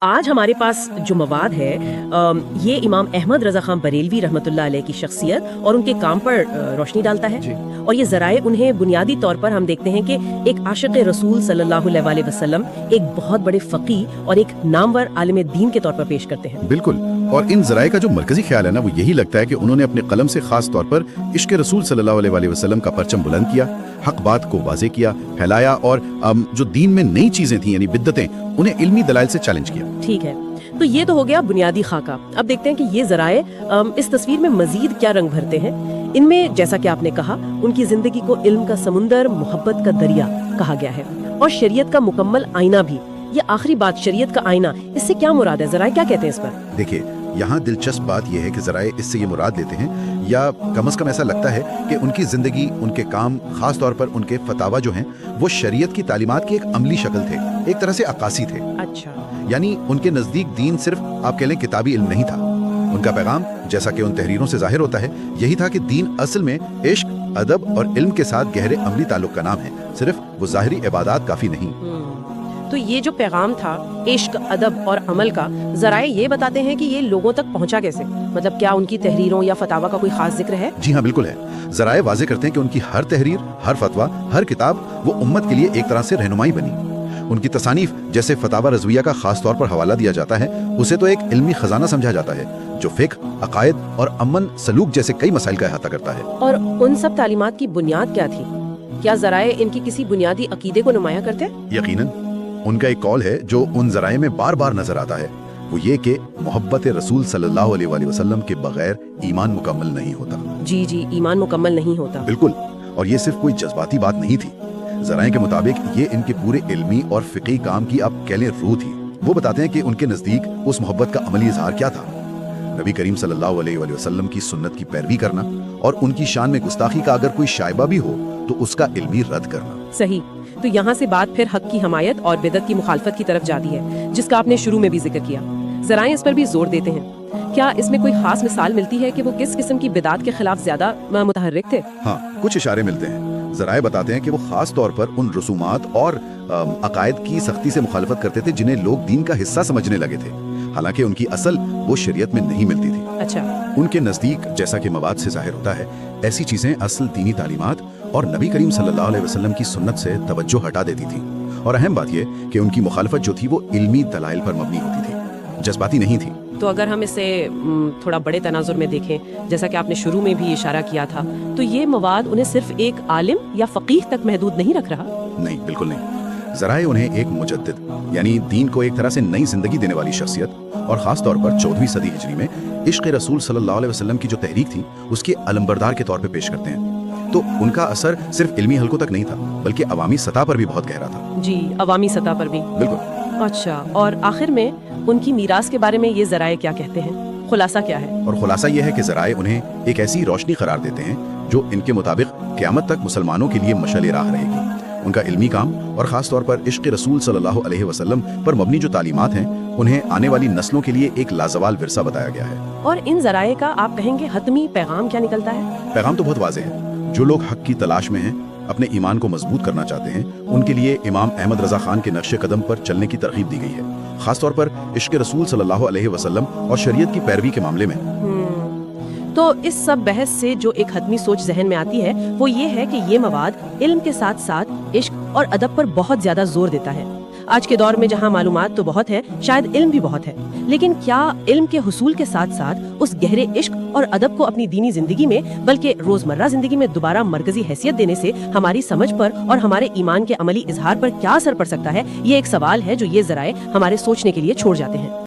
आज हमारे पास जो मवाद है ये इमाम अहमद रज़ा खान बरेलवी रहमतुल्लाह अलैह की शख्सियत और उनके काम पर रोशनी डालता है। और ये ज़राए उन्हें बुनियादी तौर पर हम देखते हैं कि एक आशिक़ रसूल सल्लल्लाहु अलैहि वसल्लम, एक बहुत बड़े फ़क़ीह और एक नामवर आलिम दीन के तौर पर पेश करते हैं। बिल्कुल, और इन ज़राए का जो मरकजी ख्याल है ना, वो यही लगता है कि उन्होंने अपने कलम से खास तौर पर इश्क़ रसूल सल्लल्लाहु अलैहि वसल्लम का परचम बुलंद किया, हक बात को वाज़े किया, फैलाया, और जो दीन में नई चीज़ें थी यानी बिद्दतें, उन्हें इल्मी दलाइल से चैलेंज किया। ठीक है, तो ये तो हो गया बुनियादी खाका। अब देखते हैं कि ये ज़राए इस तस्वीर में मजीद क्या रंग भरते हैं। इनमें जैसा कि आपने कहा, उनकी जिंदगी को इल्म का समुंदर, मोहब्बत का दरिया कहा गया है, और शरीयत का मुकम्मल आईना भी। ये आखिरी बात, शरीयत का आईना, इससे क्या मुराद है? ज़राए क्या कहते हैं इस पर? देखिए, यहाँ दिलचस्प बात यह है कि ज़राए इससे ये मुराद लेते हैं, या कम अज़ कम ऐसा लगता है कि उनकी ज़िंदगी, उनके काम, ख़ास तौर पर उनके फतावा जो हैं, वो शरीयत की तालीमात की एक अमली शक्ल थे, एक तरह से अक्कासी थे। अच्छा, यानी उनके नज़दीक दीन सिर्फ आप कह लें किताबी इल्म नहीं था। उनका पैगाम, जैसा कि उन तहरीरों से जाहिर होता है, यही था कि दीन असल में इश्क, अदब और इल्म के साथ गहरे अमली ताल्लुक का नाम है, सिर्फ वो ज़ाहिरी इबादत काफ़ी नहीं। तो ये जो पैगाम था इश्क, अदब और अमल का, ज़राए ये बताते हैं कि ये लोगों तक पहुंचा कैसे? मतलब क्या उनकी तहरीरों या फतावा का कोई खास जिक्र है? जी हाँ, बिल्कुल है। ज़राए वाज़े करते हैं कि उनकी हर तहरीर, हर फतवा, हर किताब वो उम्मत के लिए एक तरह से रहनुमाई बनी। उनकी तसानीफ, जैसे फतावा रज़विया का खास तौर पर हवाला दिया जाता है, उसे तो एक इल्मी खजाना समझा जाता है जो फ़िक़्ह, अक़ायद और अमन सलूक जैसे कई मसाइल का अहाता करता है। और उन सब तालीमात की बुनियाद क्या थी? क्या ज़राए इनकी किसी बुनियादी अकीदे को नुमाया करते हैं? यकीनन। उनका एक कौल है जो उन ज़राए में बार बार नजर आता है, वो ये कि मोहब्बत रसूल सल्लल्लाहु अलैहि वसल्लम के बगैर ईमान मुकम्मल नहीं होता। जी जी, ईमान मुकम्मल नहीं होता। बिल्कुल, और ये सिर्फ कोई जज्बाती बात नहीं थी। ज़राए के मुताबिक ये इनके पूरे इल्मी और फ़िक़ही काम की आप कह लें रूह थी। वो बताते हैं कि उनके नज़दीक उस मोहब्बत का अमली इज़हार क्या था। नबी करीम सल्लल्लाहु अलैहि वसल्लम की सुन्नत की पैरवी करना, और उनकी शान में गुस्ताखी का अगर कोई शायबा भी हो तो उसका इल्मी रद्द करना। सही। तो यहाँ से बात फिर हक की हमायत और बिदअत की मुखालफत की तरफ जाती है, जिसका आपने शुरू में भी जिक्र किया। ज़राए इस पर भी जोर देते हैं। क्या इसमें कोई खास मिसाल मिलती है कि वो किस किस्म की बिदात के खिलाफ ज्यादा मुतहर्रिक थे? हाँ, कुछ इशारे मिलते हैं। ज़राए बताते हैं कि वो खास तौर पर उन रसूमात और अकायद की सख्ती से मुखालफत करते थे जिन्हें लोग दीन का हिस्सा समझने लगे थे, हालांकि उनकी असल वो शरीयत में नहीं मिलती थी। अच्छा। उनके नज़दीक, जैसा कि मवाद से जाहिर होता है, ऐसी चीजें असल दीनी तालीमात और नबी करीम सल्लल्लाहु अलैहि वसल्लम की सुन्नत से तवज्जो हटा देती थी। और अहम बात यह कि उनकी मुखालफत जो थी वो इल्मी दलाइल पर मबनी होती थी, जज्बाती नहीं थी। तो अगर हम इसे थोड़ा बड़े तनाजुर में देखें, जैसा कि आपने शुरू में भी इशारा किया था, तो ये मवाद उन्हें सिर्फ एक आलिम या फ़क़ीह तक महदूद नहीं रख रहा? नहीं, बिल्कुल नहीं। ज़राए उन्हें एक मुजद्दिद, यानी दीन को एक तरह से नई जिंदगी देने वाली शख्सियत, और खास तौर पर 14वीं सदी हिजरी में इश्क़ रसूल सल्लल्लाहु अलैहि वसल्लम की जो तहरीक थी, उसके अलमबरदार के तौर पे पेश करते हैं। तो उनका असर सिर्फ इल्मी हलकों तक नहीं था, बल्कि अवामी सतह पर भी बहुत गहरा था। जी, अवामी सतह पर भी। बिल्कुल। अच्छा, और आखिर में उनकी मीरास के बारे में ये ज़राए क्या कहते हैं? खुलासा क्या है? और खुलासा यह है कि ज़राए उन्हें एक ऐसी रोशनी करार देते हैं जो इनके मुताबिक क़यामत तक मुसलमानों के लिए मशअल राह रहेगी। उनका इल्मी काम और ख़ास तौर पर इश्क़ रसूल सल्लल्लाहु अलैहि वसल्लम पर मबनी जो तालीमात हैं, उन्हें आने वाली नस्लों के लिए एक लाजवाल विरसा बताया गया है। और इन ज़राए का आप कहेंगे हतमी पैगाम क्या निकलता है? पैगाम तो बहुत वाज़ेह है। जो लोग हक की तलाश में हैं, अपने ईमान को मजबूत करना चाहते हैं, उनके लिए इमाम अहमद रज़ा खान के नक्शे कदम पर चलने की तरगीब दी गई है, खास तौर पर इश्क़ रसूल सल्लल्लाहु अलैहि वसल्लम और शरीयत की पैरवी के मामले में। तो इस सब बहस से जो एक हतमी सोच जहन में आती है, वो ये है कि ये मवाद इल्म के साथ साथ इश्क और अदब पर बहुत ज्यादा जोर देता है। आज के दौर में जहाँ मालूमात तो बहुत है, शायद इल्म भी बहुत है, लेकिन क्या इल्म के हुसूल के साथ साथ उस गहरे इश्क और अदब को अपनी दीनी जिंदगी में, बल्कि रोजमर्रा जिंदगी में दोबारा मरकजी हैसियत देने से हमारी समझ पर और हमारे ईमान के अमली इजहार पर क्या असर पड़ सकता है? ये एक सवाल है जो ये ज़राए हमारे सोचने के लिए छोड़ जाते हैं।